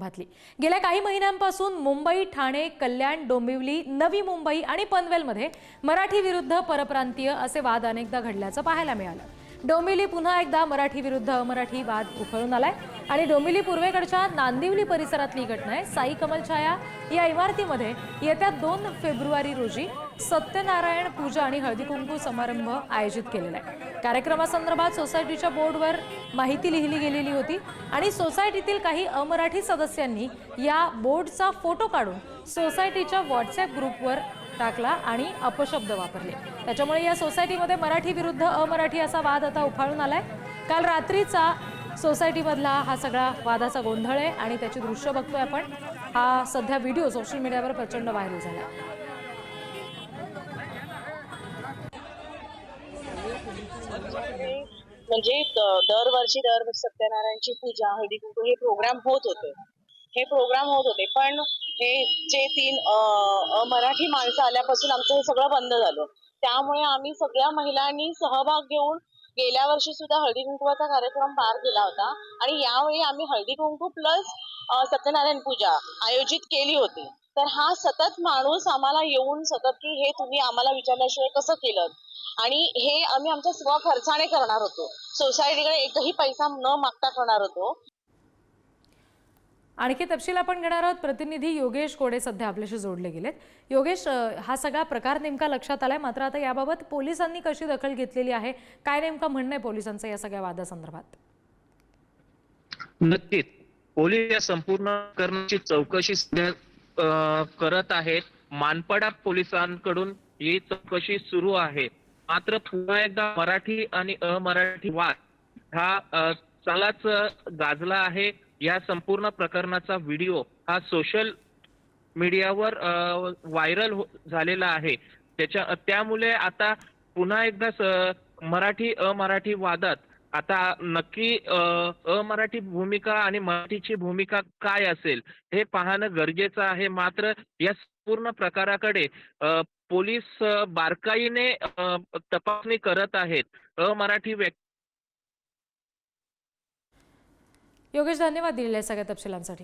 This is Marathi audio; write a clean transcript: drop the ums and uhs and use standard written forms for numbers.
घातली। गेल्या काही महिन्यांपासून मुंबई, ठाणे, कल्याण, डोंबिवली, नवी मुंबई आणि पनवेलमध्ये मराठी विरुद्ध परप्रांतीय असे वाद अनेकदा घडल्याचं पाहायला मिळालं। डोंबिवली पुन्हा एकदा मराठी विरुद्ध अमराठी वाद उफाळून आलाय आणि डोंबिवली पूर्वेकडच्या नांदिवली परिसरातली घटना आहे। साई कमल छाया या इमारतीमध्ये येत्या 2 फेब्रुवारी रोजी सत्यनारायण पूजा आणि हळदी कुंकू समारंभ आयोजित केलेला आहे। कार्यक्रमासंदर्भात सोसायटीच्या बोर्डवर माहिती लिहिली गेलेली होती आणि सोसायटीतील काही अमराठी सदस्यांनी या बोर्डचा फोटो काढून सोसायटीच्या व्हॉट्सअप ग्रुपवर टाकला आणि अपशब्द वापरले। त्याच्यामुळे या सोसायटीमध्ये मराठी विरुद्ध अमराठी असा वाद आता उफाळून आलाय। काल रात्रीचा सोसायटीमधला हा सगळा वादाचा गोंधळ आहे आणि त्याची दृश्य बघतोय आपण। हा सध्या व्हिडिओ सोशल मीडियावर प्रचंड व्हायरल झाला आहे। म्हणजे दरवर्षी सत्यनारायणची पूजा, हळदी कुंकू हे प्रोग्राम होत होते पण हे जे 3 मराठी माणसं आल्यापासून आमचं हे सगळं बंद झालं। त्यामुळे आम्ही सगळ्या महिलांनी सहभाग घेऊन गेल्या वर्षी सुद्धा हळदी कुंकवाचा कार्यक्रम पार केला होता आणि यावेळी आम्ही हळदी कुंकू प्लस सत्यनारायण पूजा आयोजित केली होती। तर हा सतत माणूस आम्हाला येऊन सतत की हे तुम्ही आम्हाला विचारल्याशिवाय कसं केलं, आणि हे आम्ही आमच्या स्वखर्चाने करणार होतो, सोसायटीकडे एकही पैसा न मागता करणार होतो। आणखी तपशील आपण घेणार आहोत। प्रतिनिधी योगेश कोडे सध्या आपल्याशी जोडले गेलेत। योगेश, हा सगळा प्रकार नेमका लक्षात आलाय, मात्र आता याबाबत पोलिसांनी कशी दखल घेतलेली आहे, काय नेमका म्हणणं आहे पोलिसांचं या सगळ्या वादासंदर्भात? नक्कीच पोलीस या संपूर्ण प्रकरणाची चौकशी करत आहेत। मानपाडा पोलिसांकडून ही चौकशी सुरू आहे। मात्र पुन्हा एकदा मराठी आणि अमराठी वाद हा चांगलाच गाजला आहे। या संपूर्ण प्रकरणाचा व्हिडिओ हा सोशल मीडियावर व्हायरल झालेला आहे। त्यामुळे आता पुन्हा एकदा मराठी अमराठी वादात आता नक्की अमराठी भूमिका आणि मराठीची भूमिका काय असेल हे पाहणं गरजेचं आहे। मात्र या पूर्ण प्रकाराकडे पोलीस बारकाईने तपासणी करत आहेत। अमराठी व्यक्ती योगेश, धन्यवाद दिलेल्या सगळ्या तपशिलांसाठी।